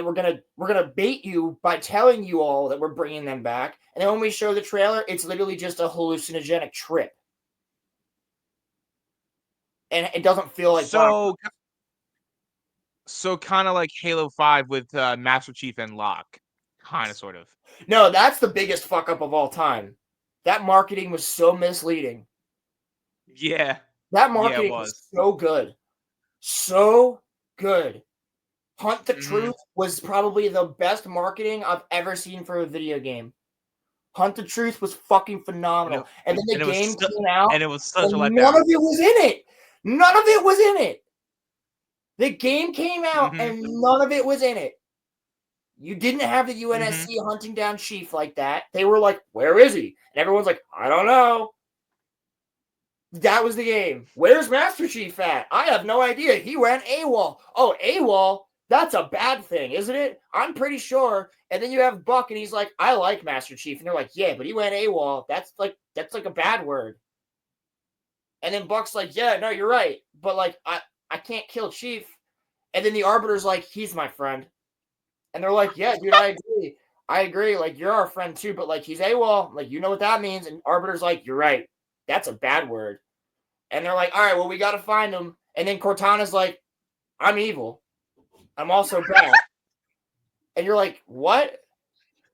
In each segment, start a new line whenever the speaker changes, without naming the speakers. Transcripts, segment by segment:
we're gonna bait you by telling you all that we're bringing them back, and then when we show the trailer, it's literally just a hallucinogenic trip, and it doesn't feel like
So kind of like Halo 5 with Master Chief and Locke, kind of sort of.
No, that's the biggest fuck up of all time. That marketing was so misleading.
Yeah.
That marketing was so good. So good. Hunt the Truth was probably the best marketing I've ever seen for a video game. Hunt the Truth was fucking phenomenal. And then the game came out,
and it was such a letdown.
None of it was in it. None of it was in it. The game came out, and none of it was in it. You didn't have the UNSC hunting down Chief like that. They were like, where is he? And everyone's like, I don't know. That was the game. Where's Master Chief at? I have no idea. He went AWOL. Oh, AWOL? That's a bad thing, isn't it? I'm pretty sure. And then you have Buck, and he's like, I like Master Chief. And they're like, yeah, but he went AWOL. That's like a bad word. And then Buck's like, yeah, no, you're right. But like, I can't kill Chief. And then the Arbiter's like, he's my friend. And they're like, yeah, dude, I agree. I agree. Like, you're our friend too, but like, he's AWOL. Like, you know what that means. And Arbiter's like, you're right. That's a bad word. And they're like, all right, well, we got to find him. And then Cortana's like, I'm evil. I'm also bad. And you're like, what?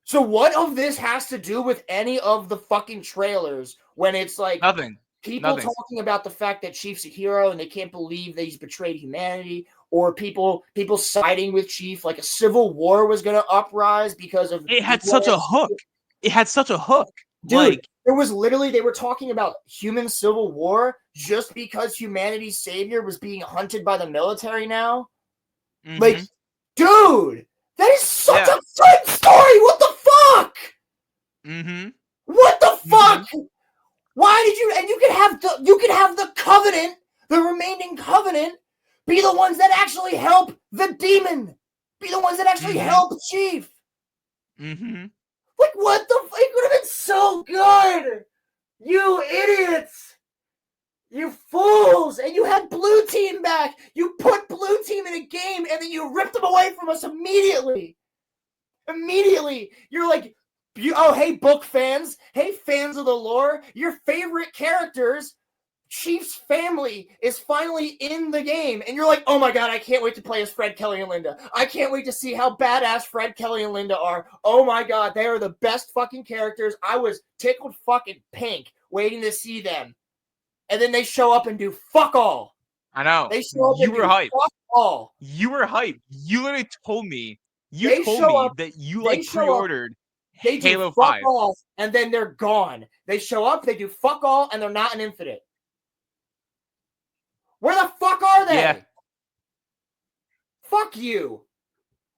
So what of this has to do with any of the fucking trailers when it's like people talking about the fact that Chief's a hero and they can't believe that he's betrayed humanity, or people siding with Chief, like a civil war was going to uprise because of
it had such a hook. It had such a hook.
Dude, like, there was literally, they were talking about human civil war just because humanity's savior was being hunted by the military now. Like, dude, that is such a good story. What the fuck? What the fuck? Why did you? And you could have the Covenant, the remaining Covenant, be the ones that actually help the demon. Be the ones that actually help Chief. Like, what the fuck? It would have been so good. You idiots. You fools. And you had Blue Team back. You put Blue Team in a game and then you ripped them away from us immediately. Immediately. You're like, oh, hey, book fans. Hey, fans of the lore. Your favorite characters, Chief's family, is finally in the game. And you're like, oh my God, I can't wait to play as Fred, Kelly, and Linda. I can't wait to see how badass Fred, Kelly, and Linda are. Oh my God, they are the best fucking characters. I was tickled fucking pink waiting to see them. And then they show up and do fuck all.
I know.
They show up
you were hyped.
Fuck all.
You were hyped. You literally told me. You told me that you like pre-ordered Halo 5.
Fuck all, and then they're gone. They show up, they do fuck all, and they're not an Infinite. Where the fuck are they?
Yeah.
Fuck you.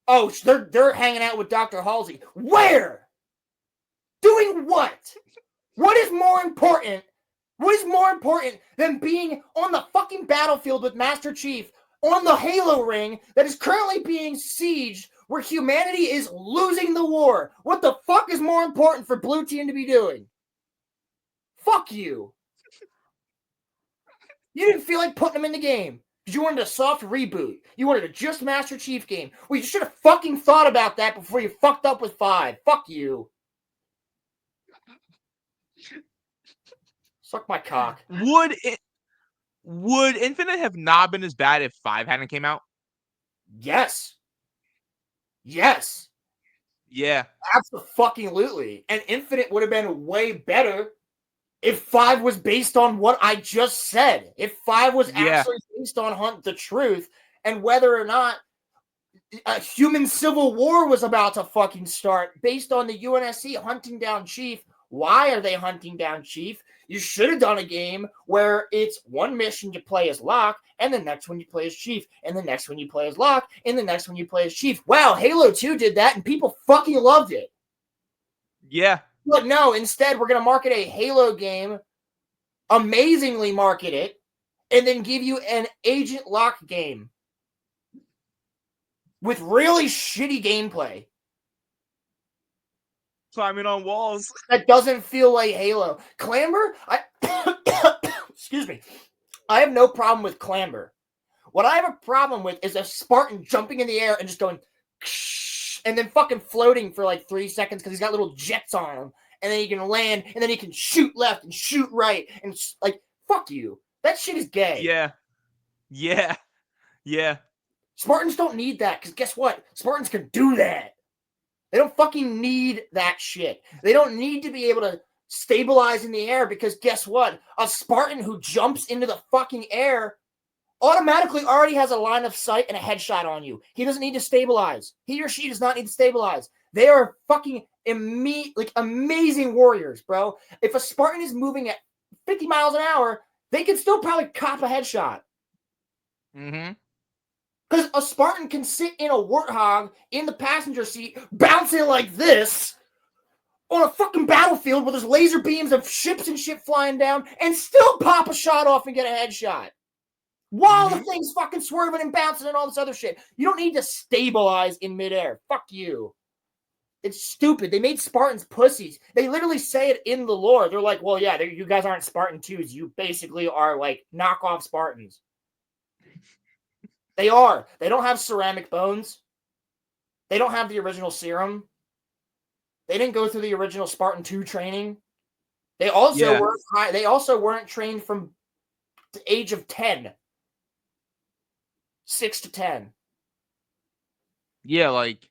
Oh, they're hanging out with Dr. Halsey. Where? Doing what? What is more important? What is more important than being on the fucking battlefield with Master Chief on the Halo ring that is currently being sieged, where humanity is losing the war? What the fuck is more important for Blue Team to be doing? Fuck you. You didn't feel like putting them in the game because you wanted a soft reboot. You wanted a just Master Chief game. Well, you should have fucking thought about that before you fucked up with 5. Fuck you. Suck my cock.
Would Infinite have not been as bad if 5 hadn't came out?
Yes. Yes.
Yeah.
Absolutely. And Infinite would have been way better if 5 was based on what I just said. If 5 was actually based on Hunt the Truth, and whether or not a human civil war was about to fucking start based on the UNSC hunting down Chief. Why are they hunting down Chief? You should have done a game where it's one mission you play as Locke, and the next one you play as Chief, and the next one you play as Locke, and the next one you play as Chief. Wow, Halo 2 did that, and people fucking loved it.
Yeah.
But no, instead, we're going to market a Halo game, amazingly market it, and then give you an Agent Locke game with really shitty gameplay.
Climbing on walls.
That doesn't feel like Halo. Clamber? Excuse me. I have no problem with Clamber. What I have a problem with is a Spartan jumping in the air and just going and then fucking floating for like 3 seconds because he's got little jets on him, and then he can land, and then he can shoot left and shoot right, and like, fuck you. That shit is gay.
Yeah.
Spartans don't need that, because guess what? Spartans can do that. They don't fucking need that shit. They don't need to be able to stabilize in the air, because guess what? A Spartan who jumps into the fucking air automatically already has a line of sight and a headshot on you. He doesn't need to stabilize. He or she does not need to stabilize. They are fucking amazing warriors, bro. If a Spartan is moving at 50 miles an hour, they can still probably cop a headshot.
Mm-hmm.
Because a Spartan can sit in a warthog in the passenger seat, bouncing like this on a fucking battlefield where there's laser beams of ships and shit flying down, and still pop a shot off and get a headshot. While the thing's fucking swerving and bouncing and all this other shit. You don't need to stabilize in midair. Fuck you. It's stupid. They made Spartans pussies. They literally say it in the lore. They're like, well, yeah, you guys aren't Spartan 2s. You basically are like knockoff Spartans. They are. They don't have ceramic bones. They don't have the original serum. They didn't go through the original Spartan 2 training. They also weren't trained from the age of 10. 6 to 10.
Yeah, like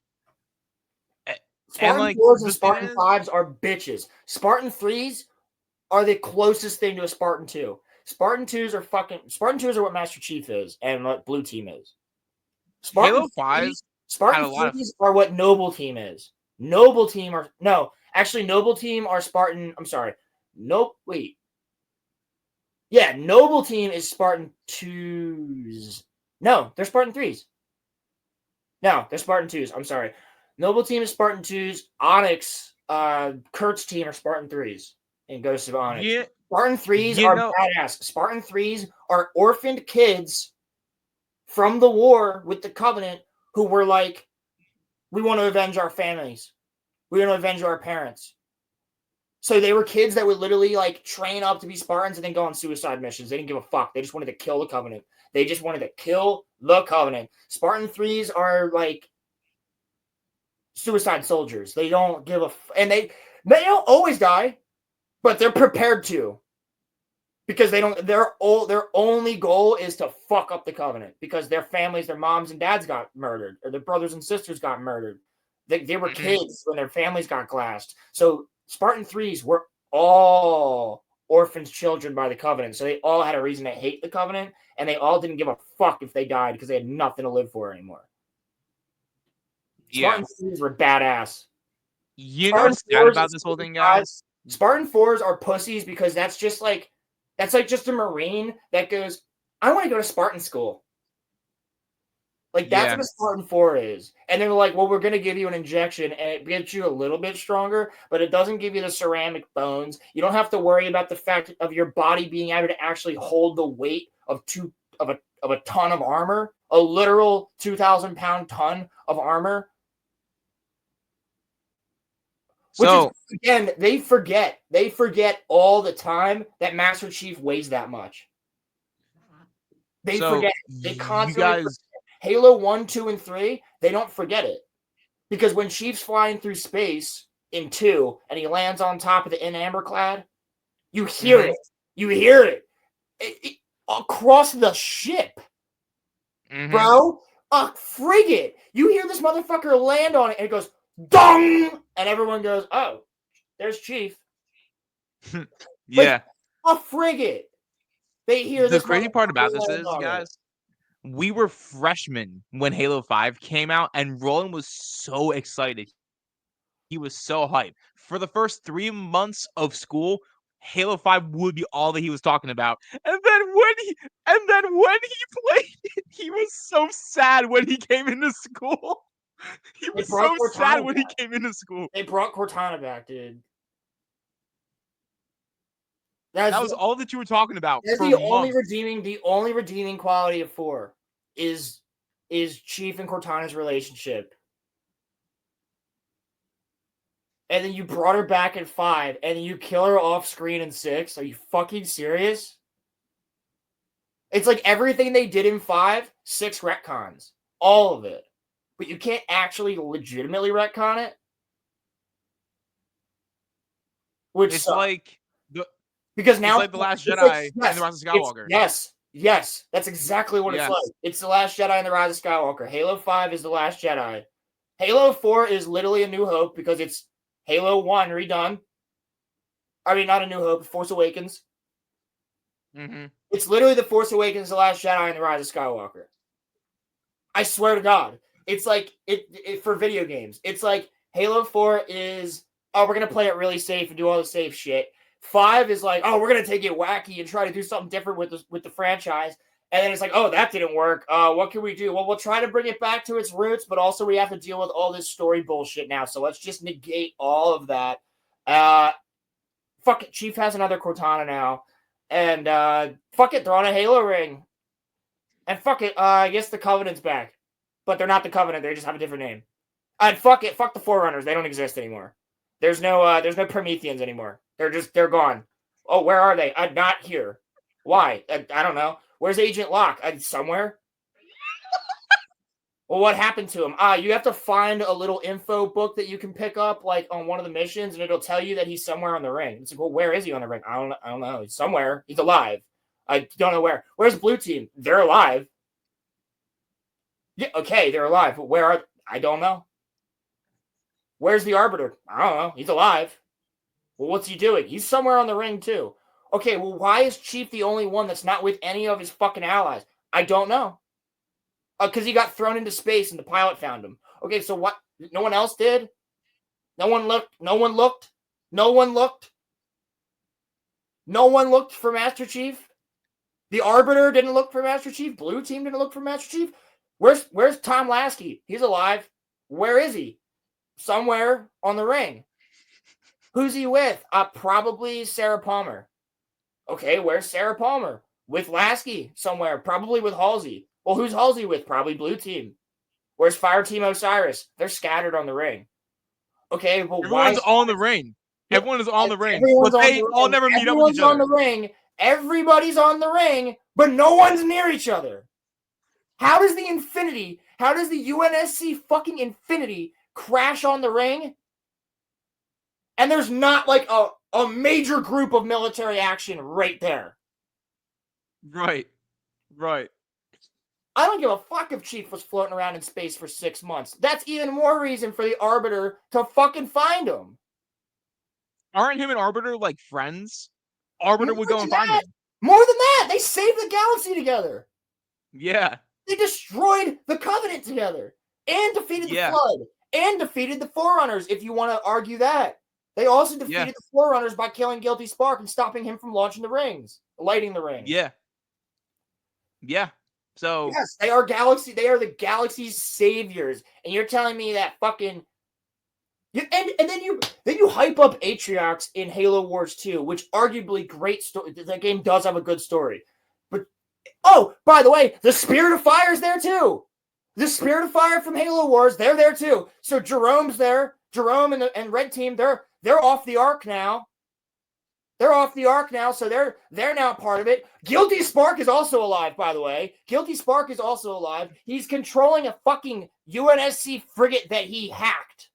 Spartan 4s and Spartan 5s are bitches. Spartan 3s are the closest thing to a Spartan 2. Spartan 2s are what Master Chief is and what Blue Team is.
Halo 5s
are what Noble Team is. Noble Team are Noble Team are Spartan. I'm sorry. Nope. Wait. Yeah, Noble Team is Spartan 2s. No, they're Spartan 3s. No, they're Spartan 2s. I'm sorry. Noble Team is Spartan 2s. Onyx, Kurt's team are Spartan 3s. And Ghost of Onyx.
Yeah,
Spartan 3s are badass. Spartan 3s are orphaned kids from the war with the Covenant who were like, we want to avenge our families. We want to avenge our parents. So they were kids that would literally like train up to be Spartans and then go on suicide missions. They didn't give a fuck. They just wanted to kill the Covenant. They just wanted to kill the Covenant. Spartan 3s are like suicide soldiers. They don't give a and they don't always die, but they're prepared to. Because their only goal is to fuck up the Covenant because their families, their moms and dads got murdered, or their brothers and sisters got murdered. They were kids when their families got glassed. So Spartan 3s were all orphans' children by the Covenant. So they all had a reason to hate the Covenant, and they all didn't give a fuck if they died because they had nothing to live for anymore. Spartan 3s were badass.
You know what's sad about this whole thing, guys?
Spartan 4s are pussies because that's like just a Marine that goes, I want to go to Spartan school. Like, that's what a Spartan 4 is. And they're like, well, we're going to give you an injection, and it gets you a little bit stronger, but it doesn't give you the ceramic bones. You don't have to worry about the fact of your body being able to actually hold the weight of a ton of armor, a literal 2,000-pound ton of armor. So, which is, again, they forget all the time that Master Chief weighs that much. They forget. They constantly forget. Halo 1, 2, and 3, they don't forget it. Because when Chief's flying through space in 2 and he lands on top of the Amberclad, you hear it. You hear it across the ship. Bro, a frigate. You hear this motherfucker land on it and it goes, dong! And everyone goes, oh, there's Chief.
Yeah.
Like, a frigate. They hear
the crazy part about this is, guys, we were freshmen when Halo 5 came out, and Roland was so excited. He was so hyped. For the first 3 months of school, Halo 5 would be all that he was talking about. And then when he played it, he was so sad when he came into school. He was so sad when he came into school.
They brought Cortana back, dude.
That was all that you were talking about.
That's the only redeeming quality of 4 is Chief and Cortana's relationship. And then you brought her back in 5, and then you kill her off screen in 6. Are you fucking serious? It's like everything they did in 5, 6 retcons. All of it. but you can't actually legitimately retcon it. Which
it's
sucks.
like
because now
it's like The Last Jedi and The Rise of Skywalker.
Yes, that's exactly what it's like. It's The Last Jedi and The Rise of Skywalker. Halo 5 is The Last Jedi. Halo 4 is literally A New Hope because it's Halo 1 redone. I mean, not A New Hope, Force Awakens.
Mm-hmm.
It's literally The Force Awakens, The Last Jedi, and The Rise of Skywalker. I swear to God. It's like, it for video games. It's like Halo 4 is, oh, we're going to play it really safe and do all the safe shit. 5 is like, oh, we're going to take it wacky and try to do something different with the franchise. And then it's like, oh, that didn't work. What can we do? Well, we'll try to bring it back to its roots, but also we have to deal with all this story bullshit now. So let's just negate all of that. Fuck it. Chief has another Cortana now. And fuck it. Throw on a Halo ring. And fuck it. I guess the Covenant's back. But they're not the Covenant. They just have a different name. And fuck it. Fuck the Forerunners. They don't exist anymore. There's no Prometheans anymore. They're gone. Oh, where are they? Not here. Why? I don't know. Where's Agent Locke? Somewhere? Well, what happened to him? You have to find a little info book that you can pick up, like, on one of the missions, and it'll tell you that he's somewhere on the ring. It's like, well, where is he on the ring? I don't know. He's somewhere. He's alive. I don't know where. Where's Blue Team? They're alive. Yeah, okay, they're alive. But where are they? I don't know. Where's the Arbiter? I don't know. He's alive. Well, what's he doing? He's somewhere on the ring, too. Okay, well, why is Chief the only one that's not with any of his fucking allies? I don't know. Because he got thrown into space and the pilot found him. Okay, so what? No one else did? No one looked? No one looked? No one looked? No one looked for Master Chief? The Arbiter didn't look for Master Chief? Blue Team didn't look for Master Chief? Where's Tom Lasky? He's alive. Where is he? Somewhere on the ring. Who's he with? Probably Sarah Palmer. Okay, where's Sarah Palmer? With Lasky somewhere. Probably with Halsey. Well, who's Halsey with? Probably Blue Team. Where's Fire Team Osiris? They're scattered on the ring. Okay, well,
everyone's on the ring. Everyone is on the ring. But they all never meet up with each other.
Everyone's on the ring. Everybody's on the ring, but no one's near each other. How does the UNSC fucking Infinity crash on the ring? And there's not like a major group of military action right there.
Right.
I don't give a fuck if Chief was floating around in space for 6 months. That's even more reason for the Arbiter to fucking find him.
Aren't him and Arbiter like friends? Arbiter would go and find him.
More than that, they saved the galaxy together.
Yeah.
They destroyed the Covenant together and defeated the Flood and defeated the Forerunners, if you want to argue that. They also defeated the Forerunners by killing Guilty Spark and stopping him from lighting the rings.
Yeah. So
yes, they are the galaxy's saviors. And you're telling me that fucking and then you hype up Atriox in Halo Wars 2, which arguably great story. That game does have a good story. But oh, by the way, the Spirit of Fire is there too. The Spirit of Fire from Halo Wars, they're there too. So Jerome's there. Jerome and Red Team, they're off the arc now. They're off the arc now, so they're now part of it. Guilty Spark is also alive, by the way. Guilty Spark is also alive. He's controlling a fucking UNSC frigate that he hacked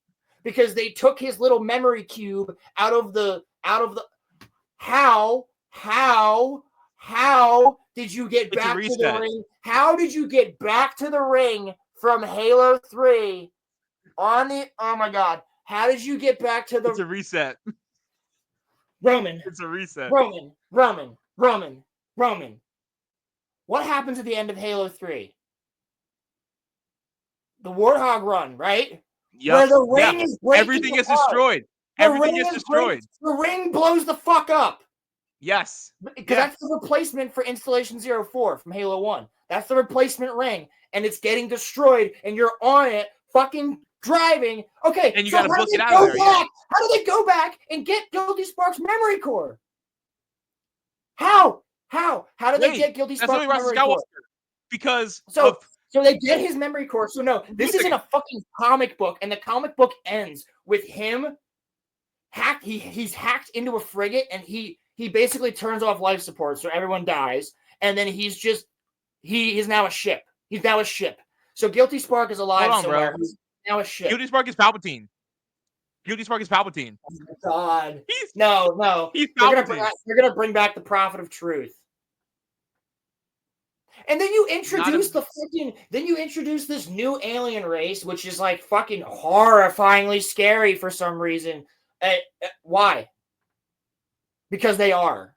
because they took his little memory cube out of the. How did you get back to the ring? How did you get back to the ring from Halo 3 on the? Oh my God! How did you get back to the?
It's a reset.
Roman.
It's a reset.
Roman. What happens at the end of Halo 3? The Warthog run, right?
Yeah.
Where the ring is breaking
everything gets destroyed. Everything gets destroyed.
The ring blows the fuck up.
Yes.
Because that's the replacement for Installation 04 from Halo 1. That's the replacement ring. And it's getting destroyed, and you're on it, fucking driving. Okay,
and you gotta book it out of there.
How do they go back and get Guilty Spark's memory core? How did they get Guilty Spark's memory core?
Because
so they get his memory core. So no, this isn't a fucking comic book, and the comic book ends with him hacked. He's hacked into a frigate, and he basically turns off life support, so everyone dies, and then he is now a ship. He's now a ship. So Guilty Spark is alive
Hold on,
somewhere.
bro.
He's now a shit.
Guilty Spark is Palpatine. Guilty Spark is Palpatine.
Oh my god.
He's
No.
He's
They're
Palpatine.
gonna bring back the Prophet of Truth. And then you introduce this new alien race, which is like fucking horrifyingly scary for some reason. Why? Because they are.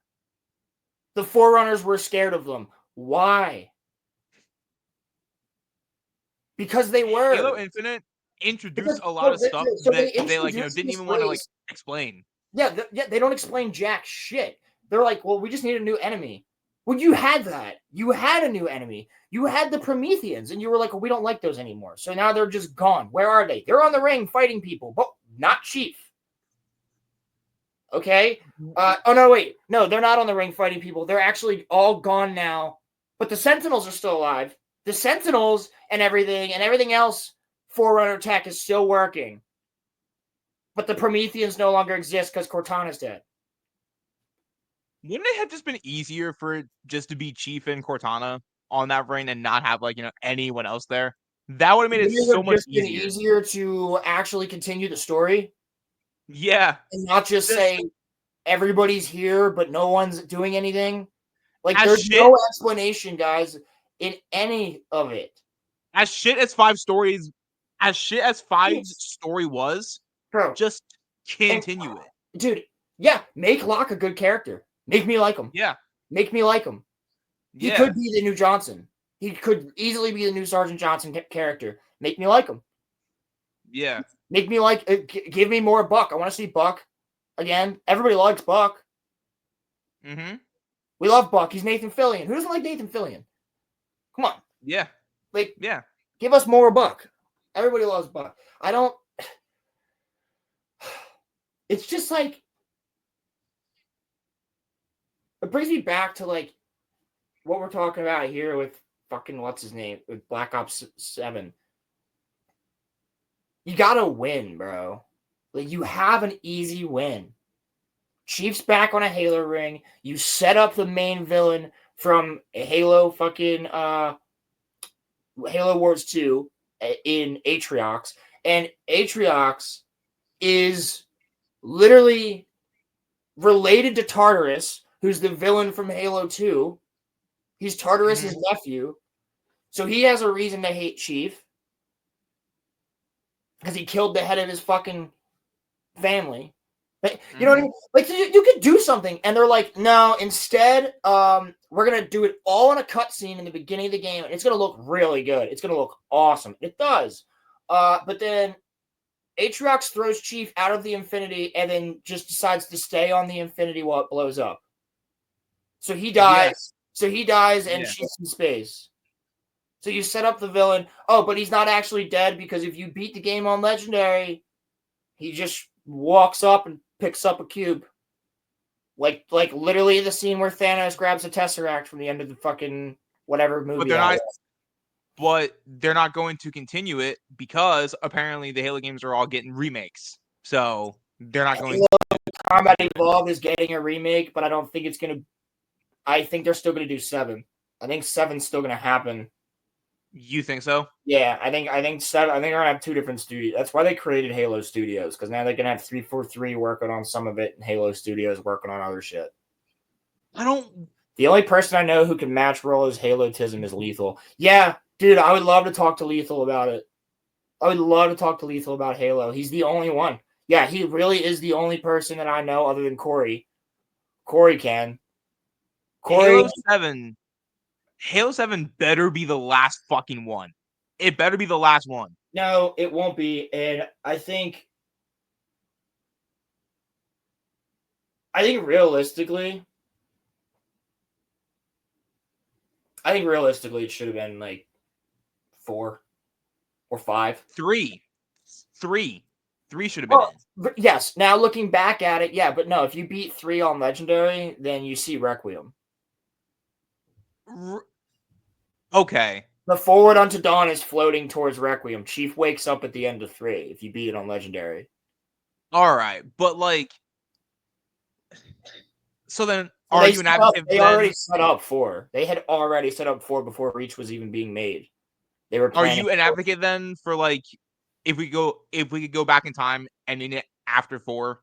The Forerunners were scared of them. Why? Because they were.
Halo Infinite introduced a lot of stuff that they like, didn't even want to like explain.
Yeah, they don't explain jack shit. They're like, well, we just need a new enemy. Well, you had that. You had a new enemy. You had the Prometheans, and you were like, well, we don't like those anymore. So now they're just gone. Where are they? They're on the ring fighting people, but not Chief. Okay? Oh, no, wait. No, they're not on the ring fighting people. They're actually all gone now. But the Sentinels are still alive. The Sentinels and everything else, Forerunner tech is still working. But the Prometheans no longer exist because Cortana's dead.
Wouldn't it have just been easier for it just to be Chief and Cortana on that ring and not have like anyone else there? That would have made it so much easier.
Been easier to actually continue the story.
Yeah,
and not just say everybody's here, but no one's doing anything. Like there's no explanation, guys, in any of it.
As shit as Five's story was,
bro,
just continue it,
dude. Yeah, make Locke a good character. Make me like him.
Yeah,
make me like him. He could be the new Johnson. He could easily be the new Sergeant Johnson character. Make me like him.
Yeah.
Make me like. Give me more Buck. I want to see Buck again. Everybody likes Buck.
Mm-hmm.
We love Buck. He's Nathan Fillion. Who doesn't like Nathan Fillion? Come on.
Yeah.
Like,
yeah.
Give us more Buck. Everybody loves Buck. I don't. It's just like. It brings me back to like what we're talking about here with fucking what's his name with Black Ops 7. You gotta win, bro. Like you have an easy win. Chief's back on a Halo ring. You set up the main villain from Halo fucking Halo Wars 2 in Atriox, and Atriox is literally related to Tartarus, who's the villain from Halo 2. He's Tartarus' nephew. So he has a reason to hate Chief. Because he killed the head of his fucking family. But, you know what I mean? Like, you could do something. And they're like, no, instead, we're going to do it all in a cutscene in the beginning of the game. And it's going to look really good. It's going to look awesome. It does. But then Atriox throws Chief out of the Infinity and then just decides to stay on the Infinity while it blows up. So he dies. Yes. So he dies and Chief's in space. So you set up the villain. Oh, but he's not actually dead because if you beat the game on Legendary, he just walks up and picks up a cube. Like literally the scene where Thanos grabs a Tesseract from the end of the fucking whatever movie.
But they're not going to continue it because apparently the Halo games are all getting remakes. So they're not going to.
Combat Evolved is getting a remake, but I don't think it's going to. I think they're still going to do 7. I think 7's still going to happen.
You think so?
Yeah, I think 7. I think they're gonna have 2 different studios. That's why they created Halo Studios, because now they can have 343 working on some of it and Halo Studios working on other shit. The only person I know who can match Rollo's Halotism is Lethal. Yeah, dude, I would love to talk to Lethal about it. I would love to talk to Lethal about Halo. He's the only one. Yeah, he really is the only person that I know other than Corey. Corey can.
Halo 7 better be the last fucking one. It better be the last one.
No, it won't be. And I think realistically, it should have been like 4 or 5.
3 should have been
it. Yes. Now looking back at it, yeah, but no, if you beat 3 on Legendary, then you see Requiem.
Okay.
The Forward Unto Dawn is floating towards Requiem. Chief wakes up at the end of 3 if you beat it on Legendary.
All right, but like, so then are you an advocate?
They already set up 4. They had already set up 4 before Reach was even being made. They were
Are
planning.
you an advocate then for like if we could go back in time and in it after 4?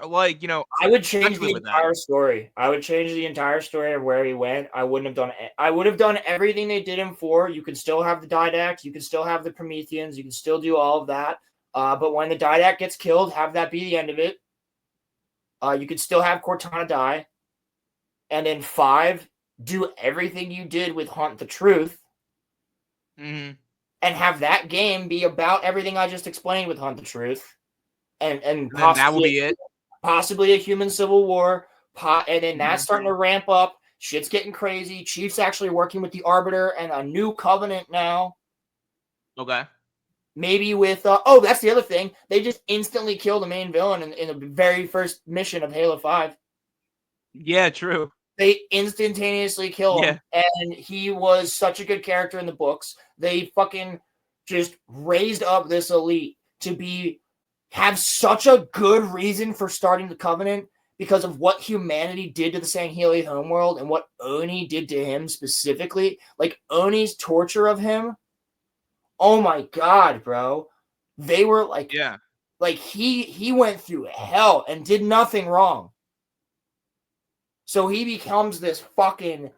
Like,
I would change
actually
the
with that.
entire story. I would change the entire story of where he went. I would have done everything they did in 4. You could still have the Didact. You could still have the Prometheans. You can still do all of that. But when the Didact gets killed, have that be the end of it. You could still have Cortana die. And in 5, do everything you did with Hunt the Truth.
Mm-hmm.
And have that game be about everything I just explained with Hunt the Truth. And
then that will be it.
Possibly a human civil war. And then that's
Mm-hmm.
starting to ramp up. Shit's getting crazy. Chief's actually working with the Arbiter and a new Covenant now.
Okay.
Maybe with that's the other thing. They just instantly kill the main villain in the very first mission of Halo 5.
Yeah, true.
They instantaneously kill him, and he was such a good character in the books. They fucking just raised up this elite to have such a good reason for starting the Covenant because of what humanity did to the Sangheili homeworld and what Oni did to him specifically. Like, Oni's torture of him, oh my god, bro. They were like, he went through hell and did nothing wrong. So he becomes this fucking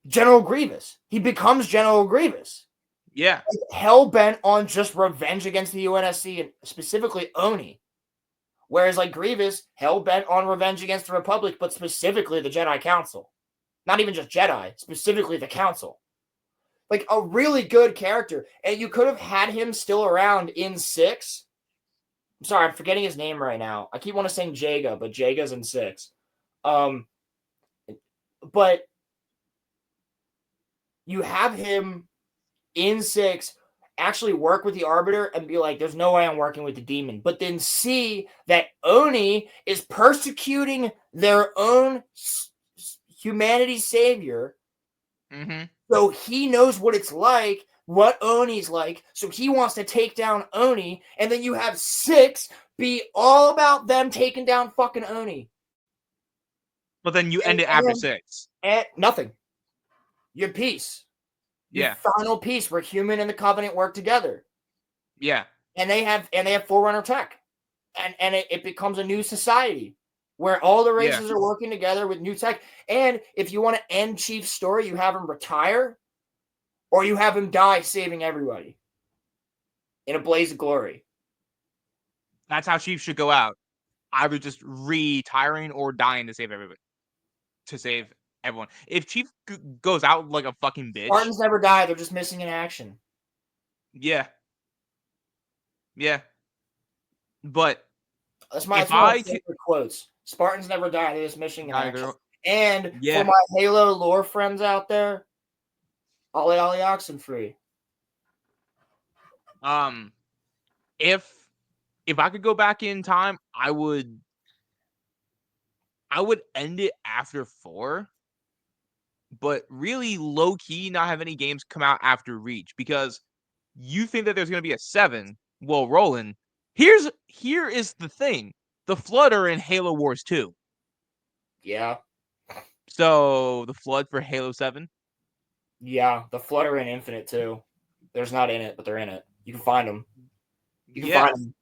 General Grievous. He becomes General Grievous.
Yeah.
Like, hell-bent on just revenge against the UNSC and specifically Oni. Whereas, like, Grievous, hell-bent on revenge against the Republic, but specifically the Jedi Council. Not even just Jedi, specifically the Council. Like, a really good character. And you could have had him still around in 6. I'm sorry, I'm forgetting his name right now. I keep wanting to say Jaga, but Jaga's in 6. But you have him in 6 actually work with the Arbiter and be like, there's no way I'm working with the demon. But then see that Oni is persecuting their own humanity savior.
Mm-hmm.
So he knows what it's like, what Oni's like. So he wants to take down Oni. And then you have 6 be all about them taking down fucking Oni.
But then you end it after 6.
And nothing. Your peace. Your final piece where human and the Covenant work together.
Yeah.
And they have Forerunner tech. And it becomes a new society where all the races are working together with new tech. And if you want to end Chief's story, you have him retire or you have him die saving everybody in a blaze of glory.
That's how Chief should go out. Either just retiring or dying to save everybody. To save everyone. If Chief goes out like a fucking bitch.
Spartans never die. They're just missing in action.
Yeah. Yeah. But
that's my favorite quotes. Spartans never die. They're just missing in action. And for my Halo lore friends out there, Ollie Oxenfree.
If I could go back in time, I would end it after 4. But really low key not have any games come out after Reach because you think that there's going to be a 7. Well, Roland, here is the thing. The Flood are in Halo Wars 2.
Yeah.
So the Flood for Halo 7?
Yeah, the Flood are in Infinite too. There's not in it, but they're in it. You can find them. You can find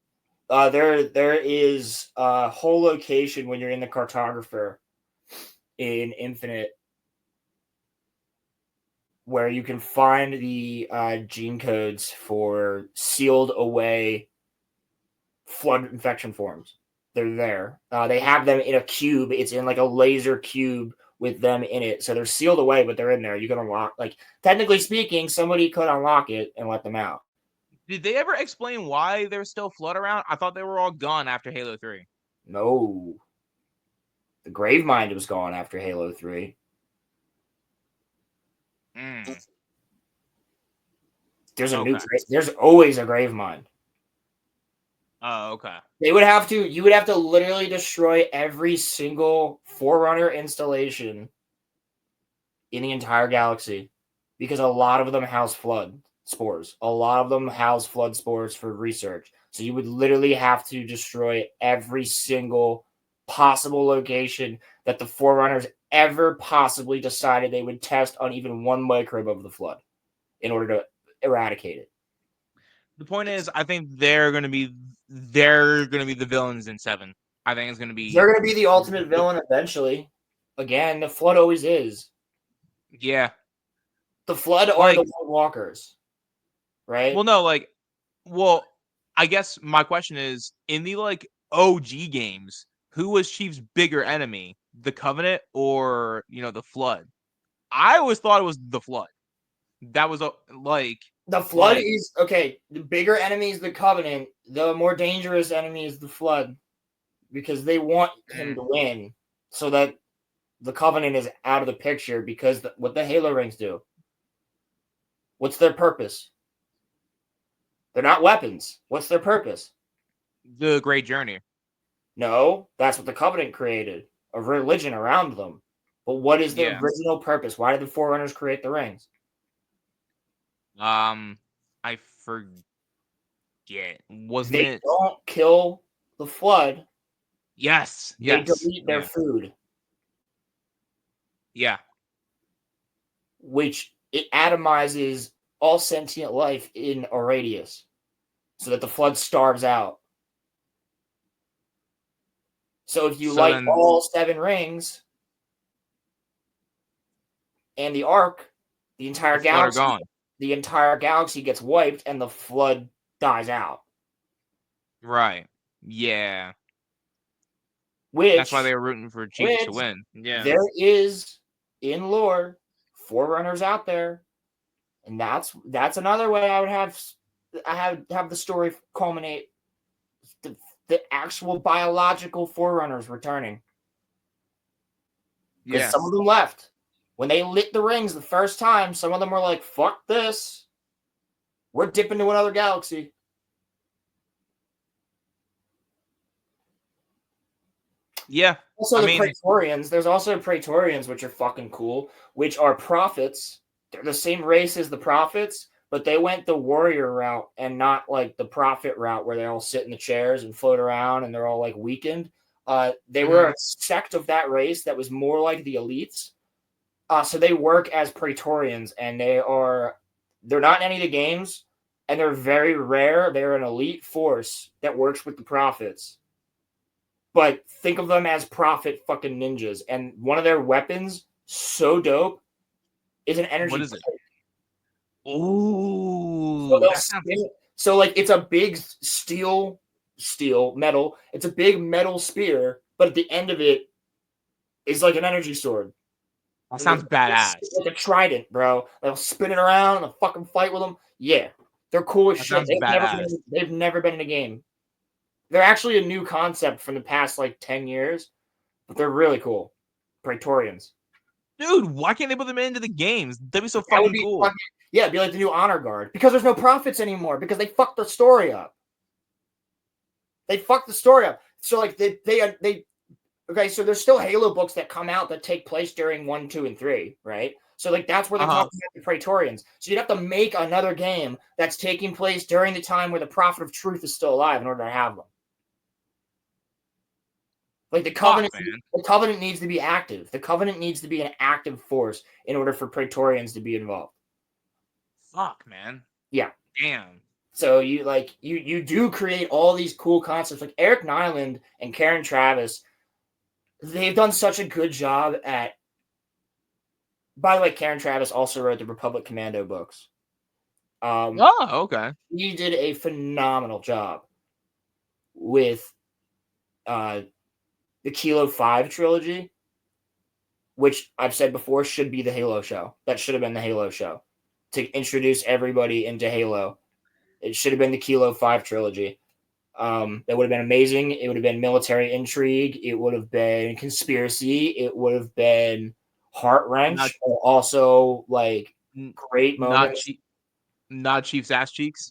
them. There is a whole location when you're in the cartographer in Infinite where you can find the gene codes for sealed away Flood infection forms. They're there. They have them in a cube. It's in like a laser cube with them in it. So they're sealed away, but they're in there. You can unlock, like, technically speaking, somebody could unlock it and let them out.
Did they ever explain why there's still Flood around? I thought they were all gone after Halo 3.
No. The Gravemind was gone after Halo 3. There's a new. There's always a Gravemind.
Oh, okay.
You would have to literally destroy every single Forerunner installation in the entire galaxy because a lot of them house Flood spores. A lot of them house Flood spores for research. So you would literally have to destroy every single possible location that the Forerunners ever possibly decided they would test on even one microbe of the Flood. in order to eradicate it.
The point is, I think they're gonna be the villains in 7. I think it's gonna be
they're gonna be the ultimate villain eventually. Again, the Flood always is.
Yeah.
The Flood are the White Walkers, right?
Well, no, I guess my question is, in the OG games, who was Chief's bigger enemy, the Covenant or the Flood? I always thought it was the Flood. That was
the Flood is okay. The bigger enemy is the Covenant. The more dangerous enemy is the Flood, because they want him to win, so that the Covenant is out of the picture. Because what the Halo rings do? What's their purpose? They're not weapons. What's their purpose?
The Great Journey.
No, that's what the Covenant created, a religion around them. But what is their original purpose? Why did the Forerunners create the rings?
I forget. Wasn't
they don't kill the Flood.
Yes.
They delete their food.
Yeah.
Which it atomizes all sentient life in a radius, so that the Flood starves out. So if you light all 7 rings and the Ark, the entire galaxy gets wiped and the Flood dies out.
Right. Yeah. That's why they were rooting for Chiefs to win. Yeah.
There is, in lore, Forerunners out there, and that's another way I would have the story culminate. The actual biological Forerunners returning. Because some of them left. When they lit the rings the first time, some of them were like, fuck this. We're dipping to another galaxy.
Yeah.
Also, Praetorians. There's also Praetorians, which are fucking cool, which are prophets. They're the same race as the prophets, but they went the warrior route and not like the prophet route where they all sit in the chairs and float around and they're all like weakened. They were a sect of that race that was more like the elites. So they work as Praetorians, and they're not in any of the games, and they're very rare. They're an elite force that works with the prophets. But think of them as prophet fucking ninjas. And one of their weapons, so dope, is an energy.
What is it? Ooh.
So it's a big metal. It's a big metal spear, but at the end of it is like an energy sword.
That sounds badass.
It's like a trident, bro. They'll spin it around and fucking fight with them. Yeah. They're cool as shit. They've never been in a game. They're actually a new concept from the past 10 years, but they're really cool. Praetorians.
Dude, why can't they put them into the games? That'd be so fucking cool.
Yeah, it'd be like the new honor guard. Because there's no prophets anymore, because they fucked the story up. So okay, so there's still Halo books that come out that take place during 1, 2, and 3, right? So that's where they're talking about the Praetorians. So you'd have to make another game that's taking place during the time where the Prophet of Truth is still alive in order to have them. The Covenant needs to be active. The Covenant needs to be an active force in order for Praetorians to be involved.
Fuck, man.
Yeah.
Damn.
So you do create all these cool concepts. Like Eric Nyland and Karen Travis, they've done such a good job at. By the way, Karen Travis also wrote the Republic Commando books.
Okay.
He did a phenomenal job with the Kilo 5 trilogy, which I've said before should be the Halo show. That should have been the Halo show to introduce everybody into Halo. It should have been the Kilo 5 trilogy. That would have been amazing. It would have been military intrigue. It would have been conspiracy. It would have been heart wrench. Also, great moments.
Not Chief's ass cheeks.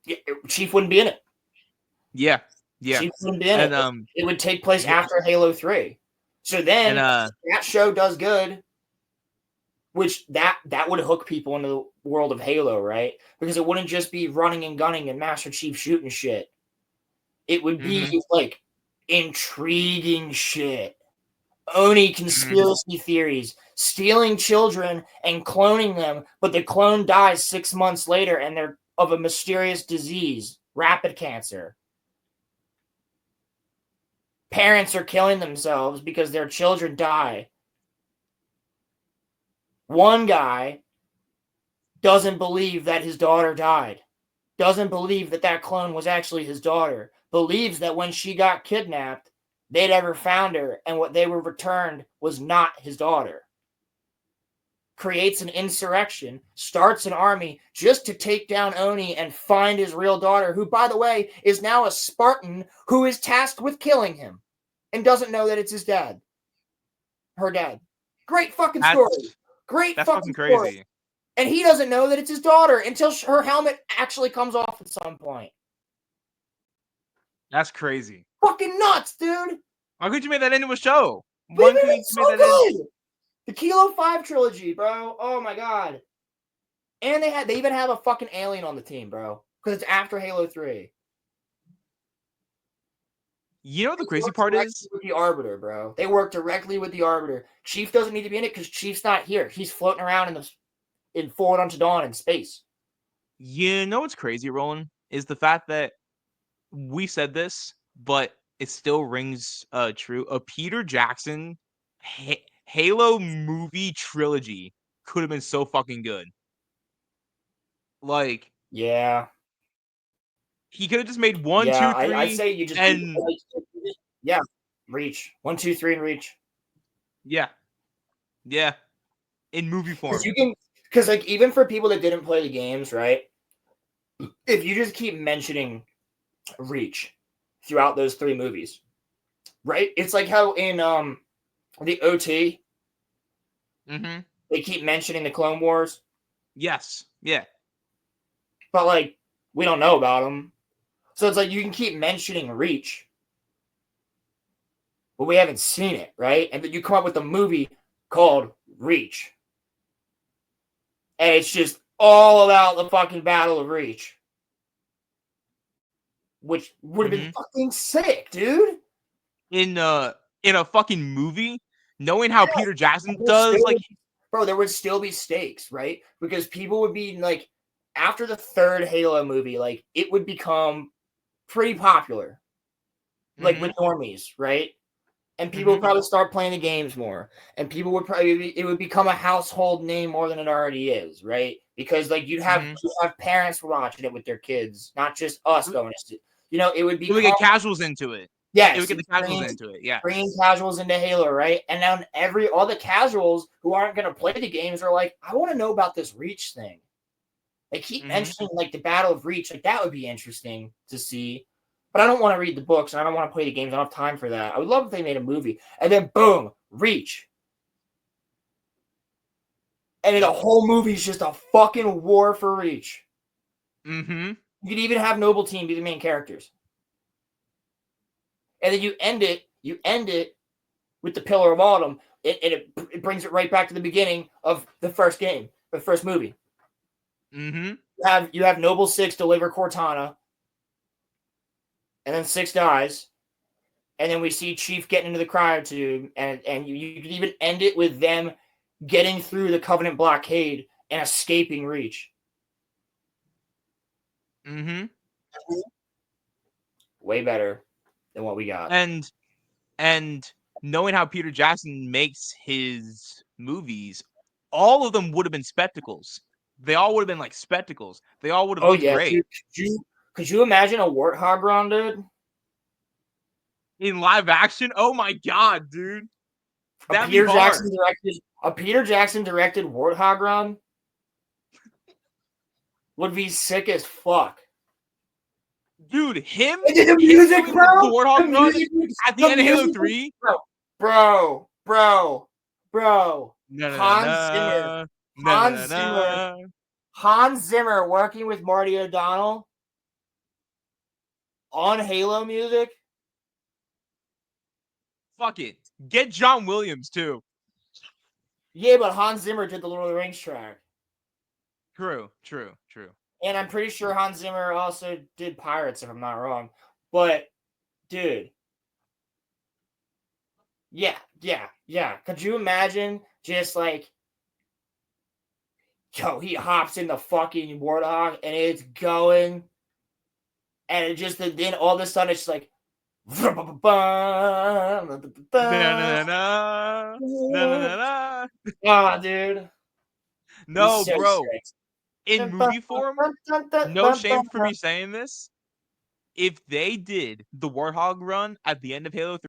Yeah, Chief wouldn't be in it.
Yeah.
Chief wouldn't be in it. It would take place after Halo 3. So then that show does good, which that would hook people into the world of Halo, right? Because it wouldn't just be running and gunning and Master Chief shooting shit. It would be intriguing shit. Oni conspiracy theories, stealing children and cloning them, but the clone dies 6 months later and they're of a mysterious disease, rapid cancer. Parents are killing themselves because their children die. One guy doesn't believe that his daughter died. Doesn't believe that that clone was actually his daughter. Believes that when she got kidnapped, they'd ever found her, and what they were returned was not his daughter. Creates an insurrection, starts an army just to take down Oni and find his real daughter, who, by the way, is now a Spartan who is tasked with killing him and doesn't know that it's his dad. Her dad. Great fucking story. Great fucking story. Crazy. And he doesn't know that it's his daughter until her helmet actually comes off at some point.
That's crazy.
Fucking nuts, dude.
Why couldn't you make that into a show?
One could you so good. The Kilo 5 trilogy, bro. Oh my god. And they even have a fucking alien on the team, bro. Because it's after Halo 3.
You know what the crazy part is?
With the Arbiter, bro. They work directly with the Arbiter. Chief doesn't need to be in it because Chief's not here. He's floating around in Forward Unto Dawn in space.
You know what's crazy, Roland? Is the fact that we said this, but it still rings true. A Peter Jackson Halo movie trilogy could have been so fucking good. Like,
yeah,
he could have just made 1, 2, 3.
I'd say you just
and
Reach 1, 2, 3 and Reach.
Yeah, in movie form.
Because like even for people that didn't play the games, right? If you just keep mentioning Reach throughout those 3 movies, right? It's like how in the OT, they keep mentioning the Clone Wars.
Yes, yeah.
But like we don't know about them, so it's like you can keep mentioning Reach, but we haven't seen it, right? And then you come up with a movie called Reach, and it's just all about the fucking Battle of Reach, which would have been fucking sick, dude.
In a fucking movie, knowing how Peter Jackson does, like,
bro, there would still be stakes, right? Because people would be like, after the 3rd Halo movie, like it would become pretty popular, like with normies, right? And people would probably start playing the games more, and people would it would become a household name more than it already is, right? Because like you'd have parents watching it with their kids, not just us going to, it would be.
It would get casuals into it.
Yes,
it would get the casuals into it. Yeah,
bringing casuals into Halo, right? And now all the casuals who aren't going to play the games are like, I want to know about this Reach thing. They keep mentioning like the Battle of Reach, like that would be interesting to see. But I don't want to read the books and I don't want to play the games. I don't have time for that. I would love if they made a movie. And then boom, Reach. And then the whole movie is just a fucking war for Reach. You could even have Noble Team be the main characters. And then you end it with the Pillar of Autumn. It brings it right back to the beginning of the first game, the first movie. You have Noble 6 deliver Cortana, and then 6 dies, and then we see Chief getting into the cryotube, and you could even end it with them getting through the Covenant blockade and escaping Reach. Way better than what we got.
And knowing how Peter Jackson makes his movies, all of them would have been spectacles. They all would have been like spectacles. They all would have looked great.
Dude, could you imagine a Warthog run, dude?
In live action? Oh my god, dude.
A Peter Jackson directed Warthog run would be sick as fuck.
Dude, him
the music, bro.
The Warthog run at the end of Halo 3?
Bro. Hans Zimmer working with Marty O'Donnell on Halo music.
Fuck it. Get John Williams too.
Yeah, but Hans Zimmer did the Lord of the Rings track.
True.
And I'm pretty sure Hans Zimmer also did Pirates, if I'm not wrong. But, dude, Yeah. Could you imagine just like, yo, he hops in the fucking Warthog and it's going, and it just then all of a sudden it's like,
Na-na-na-na. Na-na-na-na.
oh, dude, he's
No,
so
bro.
strict.
In movie form, no shame for me saying this. If they did the Warthog run at the end of Halo 3,